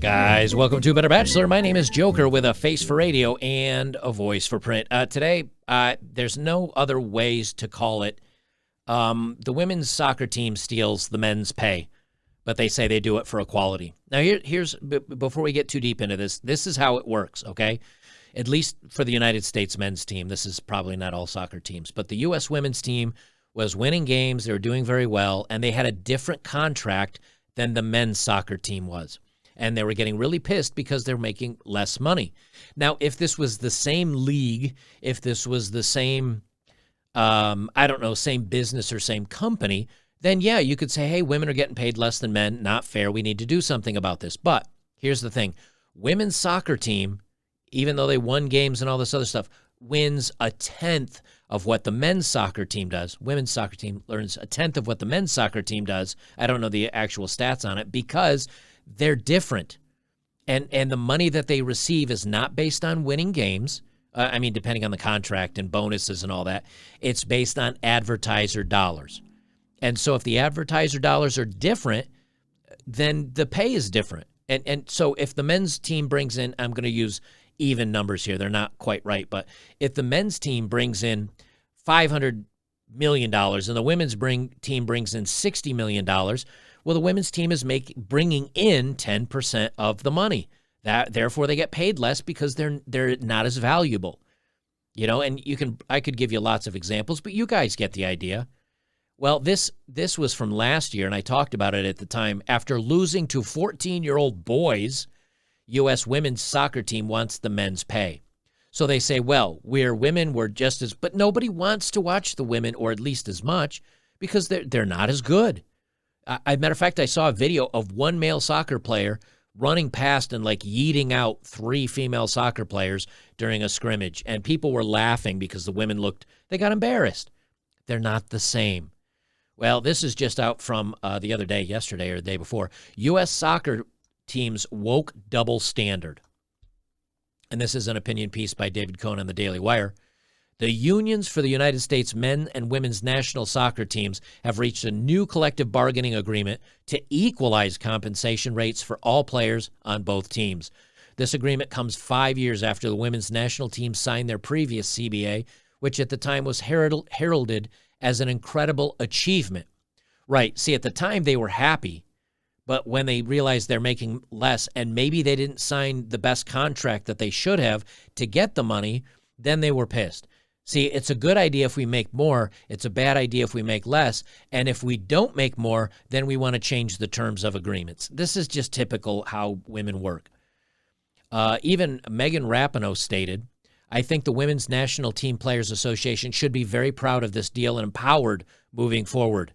Guys, welcome to Better Bachelor. My name is Joker with a face for radio and a voice for print. Today, there's no other ways to call it. The women's soccer team steals the men's pay, but they say they do it for equality. Now, here's before we get too deep into this, this is how it works, okay? At least for the United States men's team. This is probably not all soccer teams, but the U.S. women's team was winning games. They were doing very well, and they had a different contract than the men's soccer team was. And they were getting really pissed because they're making less money. Now, if this was the same league, if this was the same, same business or same company, then yeah, you could say, hey, women are getting paid less than men. Not fair. We need to do something about this. But here's the thing. Women's soccer team, even though they won games and all this other stuff, wins a tenth of what the men's soccer team does. Women's soccer team learns a tenth of what the men's soccer team does. I don't know the actual stats on it because they're different. And the money that they receive is not based on winning games. Depending on the contract and bonuses and all that, it's based on advertiser dollars. And so if the advertiser dollars are different, then the pay is different. And so if the men's team brings in, I'm going to use even numbers here. They're not quite right. But if the men's team brings in $500 million and the women's team brings in $60 million, well, the women's team is bringing in 10% of the money. Therefore, they get paid less because they're not as valuable. You know, and I could give you lots of examples, but you guys get the idea. Well, this was from last year, and I talked about it at the time. After losing to 14-year-old boys, U.S. women's soccer team wants the men's pay. So they say, well, we're women, we're just as, but nobody wants to watch the women, or at least as much, because they're not as good. Matter of fact, I saw a video of one male soccer player running past and like yeeting out 3 female soccer players during a scrimmage. And people were laughing because the women they got embarrassed. They're not the same. Well, this is just out from the other day, yesterday or the day before. U.S. soccer team's woke double standard. And this is an opinion piece by David Cohn on the Daily Wire. The unions for the United States men and women's national soccer teams have reached a new collective bargaining agreement to equalize compensation rates for all players on both teams. This agreement comes 5 years after the women's national team signed their previous CBA, which at the time was heralded as an incredible achievement. Right. See, at the time they were happy, but when they realized they're making less and maybe they didn't sign the best contract that they should have to get the money, then they were pissed. See, it's a good idea if we make more. It's a bad idea if we make less. And if we don't make more, then we want to change the terms of agreements. This is just typical how women work. Even Megan Rapinoe stated, I think the Women's National Team Players Association should be very proud of this deal and empowered moving forward.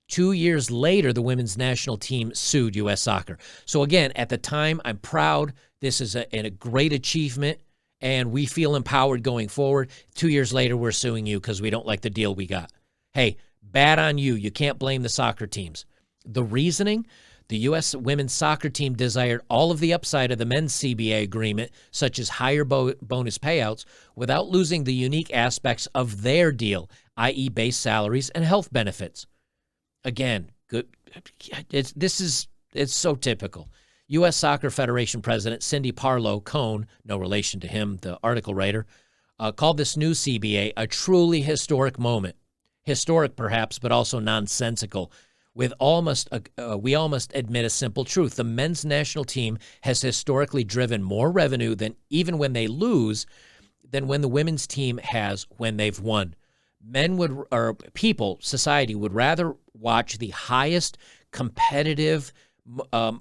2 years later, the women's national team sued U.S. Soccer. So again, at the time, I'm proud. This is a great achievement. And we feel empowered going forward. 2 years later, we're suing you because we don't like the deal we got. Hey, bad on you. You can't blame the soccer teams. The reasoning, the U.S. women's soccer team desired all of the upside of the men's CBA agreement, such as higher bonus payouts, without losing the unique aspects of their deal, i.e. base salaries and health benefits. Again, good. It's so typical. U.S. Soccer Federation President Cindy Parlow Cone, no relation to him, the article writer, called this new CBA a truly historic moment. Historic, perhaps, but also nonsensical. We all must admit a simple truth. The men's national team has historically driven more revenue than even when they lose than when the women's team has when they've won. Society would rather watch the highest competitive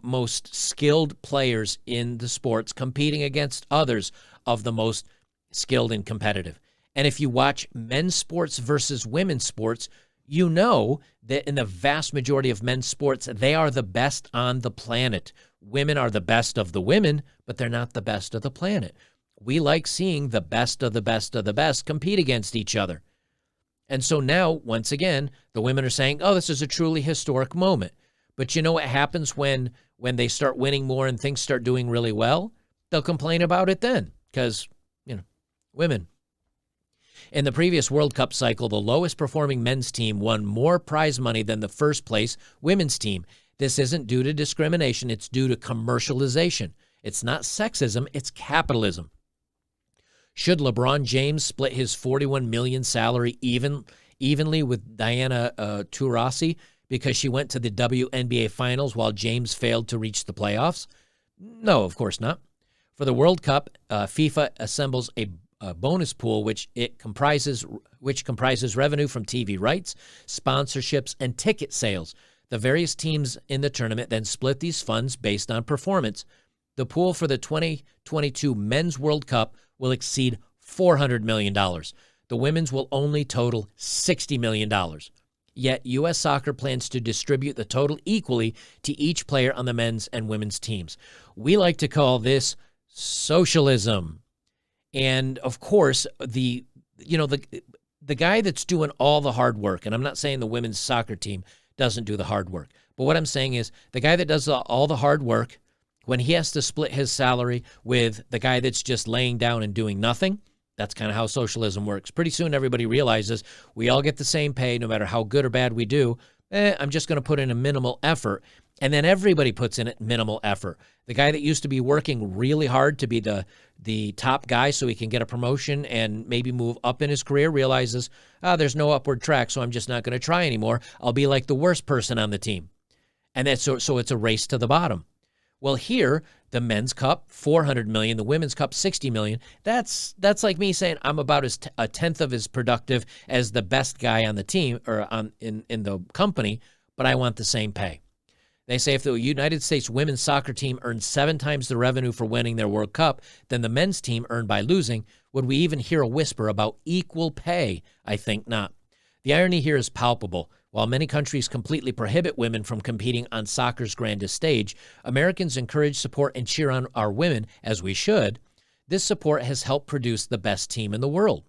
most skilled players in the sports competing against others of the most skilled and competitive. And if you watch men's sports versus women's sports, you know that in the vast majority of men's sports, they are the best on the planet. Women are the best of the women, but they're not the best of the planet. We like seeing the best of the best of the best compete against each other. And so now, once again, the women are saying, oh, this is a truly historic moment. But you know what happens when they start winning more and things start doing really well? They'll complain about it then because, women. In the previous World Cup cycle, the lowest performing men's team won more prize money than the first place women's team. This isn't due to discrimination, it's due to commercialization. It's not sexism, it's capitalism. Should LeBron James split his $41 million salary evenly with Diana Taurasi because she went to the WNBA Finals while James failed to reach the playoffs? No, of course not. For the World Cup, FIFA assembles a bonus pool which comprises revenue from TV rights, sponsorships, and ticket sales. The various teams in the tournament then split these funds based on performance. The pool for the 2022 Men's World Cup will exceed $400 million. The women's will only total $60 million. Yet U.S. Soccer plans to distribute the total equally to each player on the men's and women's teams. We like to call this socialism. And of course, the guy that's doing all the hard work, and I'm not saying the women's soccer team doesn't do the hard work, but what I'm saying is the guy that does all the hard work, when he has to split his salary with the guy that's just laying down and doing nothing, that's kind of how socialism works. Pretty soon everybody realizes we all get the same pay no matter how good or bad we do. I'm just going to put in a minimal effort. And then everybody puts in it minimal effort. The guy that used to be working really hard to be the top guy so he can get a promotion and maybe move up in his career realizes, there's no upward track, so I'm just not going to try anymore. I'll be like the worst person on the team. And that's so it's a race to the bottom. Well, here, the men's cup, $400 million, the women's cup, $60 million. That's like me saying I'm about a tenth of as productive as the best guy on the team or in the company, but I want the same pay. They say if the United States women's soccer team earned 7 times the revenue for winning their World Cup than the men's team earned by losing, would we even hear a whisper about equal pay? I think not. The irony here is palpable. While many countries completely prohibit women from competing on soccer's grandest stage, Americans encourage, support, and cheer on our women, as we should. This support has helped produce the best team in the world.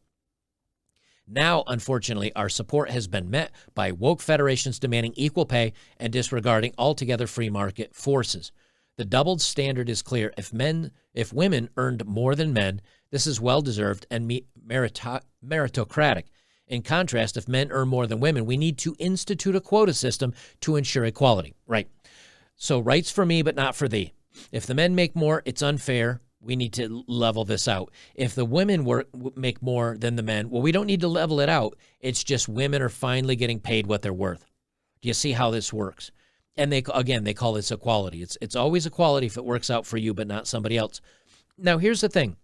Now, unfortunately, our support has been met by woke federations demanding equal pay and disregarding altogether free market forces. The doubled standard is clear. If women earned more than men, this is well-deserved and meritocratic. In contrast, if men earn more than women, we need to institute a quota system to ensure equality. Right. So rights for me, but not for thee. If the men make more, it's unfair. We need to level this out. If the women make more than the men, well, we don't need to level it out. It's just women are finally getting paid what they're worth. Do you see how this works? And they call this equality. It's always equality if it works out for you, but not somebody else. Now, here's the thing.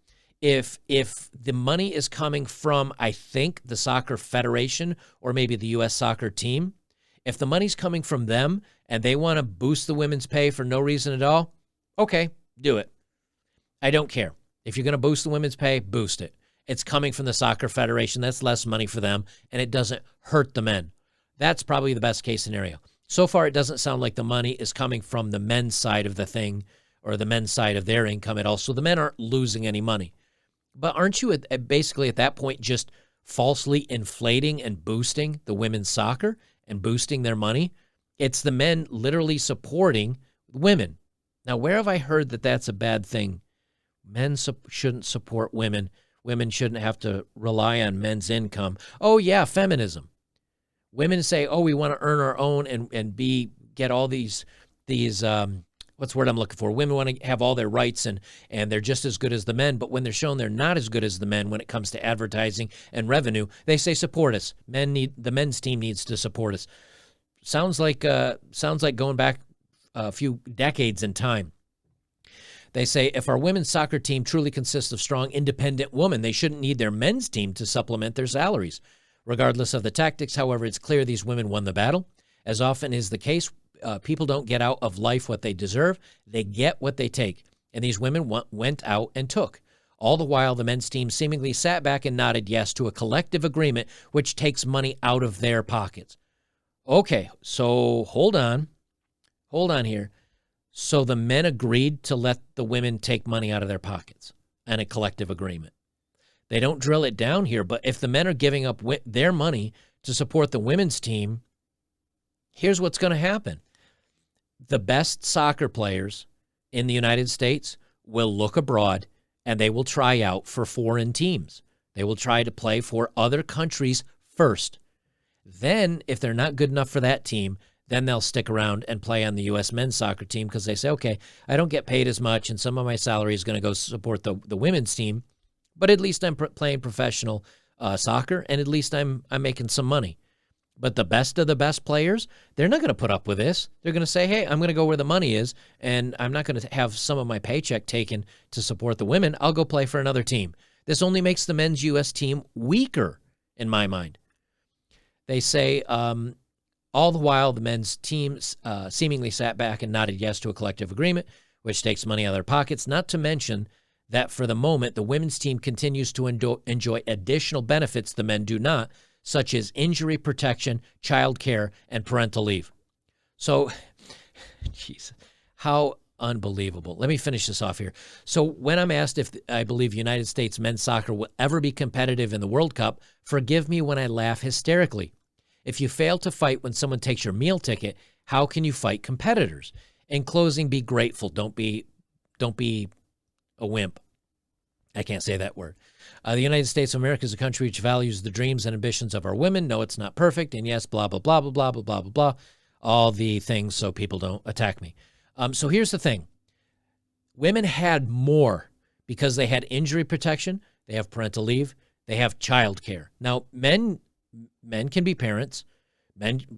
If the money is coming from, I think, the soccer federation or maybe the U.S. soccer team, if the money's coming from them and they want to boost the women's pay for no reason at all, okay, do it. I don't care. If you're going to boost the women's pay, boost it. It's coming from the soccer federation. That's less money for them, and it doesn't hurt the men. That's probably the best case scenario. So far, it doesn't sound like the money is coming from the men's side of the thing or the men's side of their income at all. So the men aren't losing any money. But aren't you basically at that point just falsely inflating and boosting the women's soccer and boosting their money? It's the men literally supporting women. Now, where have I heard that that's a bad thing? Men shouldn't support women. Women shouldn't have to rely on men's income. Oh, yeah, feminism. Women say, oh, we want to earn our own and get all these what's the word I'm looking for? Women want to have all their rights and they're just as good as the men. But when they're shown they're not as good as the men when it comes to advertising and revenue, they say support us. The men's team needs to support us. Sounds like going back a few decades in time. They say if our women's soccer team truly consists of strong, independent women, they shouldn't need their men's team to supplement their salaries. Regardless of the tactics, however, it's clear these women won the battle. As often is the case, people don't get out of life what they deserve. They get what they take. And these women went out and took. All the while, the men's team seemingly sat back and nodded yes to a collective agreement which takes money out of their pockets. Okay, so hold on here. So the men agreed to let the women take money out of their pockets and a collective agreement. They don't drill it down here, but if the men are giving up their money to support the women's team, here's what's going to happen. The best soccer players in the United States will look abroad and they will try out for foreign teams They will try to play for other countries first. Then, if they're not good enough for that team, then they'll stick around and play on the U.S. men's soccer team because they say, okay, I don't get paid as much, and some of my salary is going to go support the women's team, but at least I'm playing professional soccer, and at least I'm making some money. But the best of the best players, they're not going to put up with this. They're going to say, hey, I'm going to go where the money is, and I'm not going to have some of my paycheck taken to support the women. I'll go play for another team. This only makes the men's U.S. team weaker, in my mind. They say all the while the men's team seemingly sat back and nodded yes to a collective agreement, which takes money out of their pockets, not to mention that for the moment, the women's team continues to enjoy additional benefits the men do not, such as injury protection, child care, and parental leave. So, jeez, how unbelievable. Let me finish this off here. So when I'm asked if I believe United States men's soccer will ever be competitive in the World Cup, forgive me when I laugh hysterically. If you fail to fight when someone takes your meal ticket, how can you fight competitors? In closing, be grateful. Don't be a wimp. I can't say that word. The United States of America is a country which values the dreams and ambitions of our women. No, it's not perfect. And yes, blah, blah, blah, blah, blah, blah, blah, blah, blah. All the things so people don't attack me. So here's the thing. Women had more because they had injury protection. They have parental leave. They have child care. Now, men can be parents.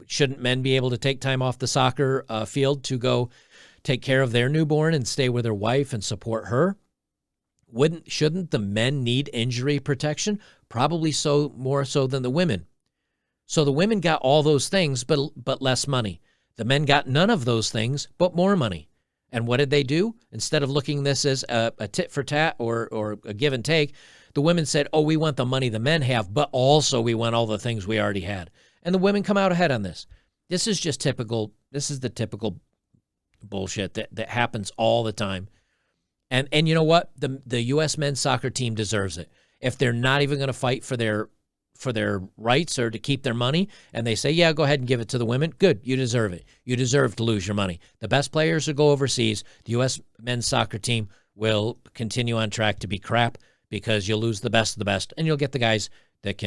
Shouldn't men be able to take time off the soccer field to go take care of their newborn and stay with their wife and support her? Shouldn't the men need injury protection? Probably so, more so than the women. So the women got all those things, but less money. The men got none of those things, but more money. And what did they do? Instead of looking this as a tit for tat or a give and take, the women said, oh, we want the money the men have, but also we want all the things we already had. And the women come out ahead on this. This is just typical. This is the typical bullshit that happens all the time. And you know what? The U.S. men's soccer team deserves it. If they're not even going to fight for their rights or to keep their money, and they say, yeah, go ahead and give it to the women, good, you deserve it. You deserve to lose your money. The best players will go overseas. The U.S. men's soccer team will continue on track to be crap because you'll lose the best of the best, and you'll get the guys that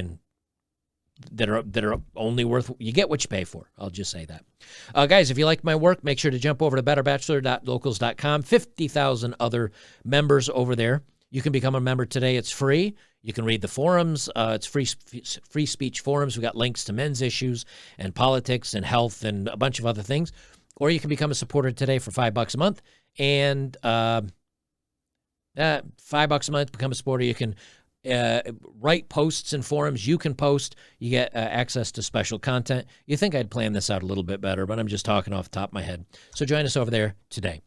are only worth, you get what you pay for. I'll just say that. Guys, if you like my work, make sure to jump over to betterbachelor.locals.com. 50,000 other members over there. You can become a member today. It's free. You can read the forums. It's free speech forums. We got links to men's issues and politics and health and a bunch of other things. Or you can become a supporter today for $5 a month. And $5 a month, become a supporter. You can write posts and forums. You can post. You get access to special content. You think I'd plan this out a little bit better, but I'm just talking off the top of my head. So join us over there today.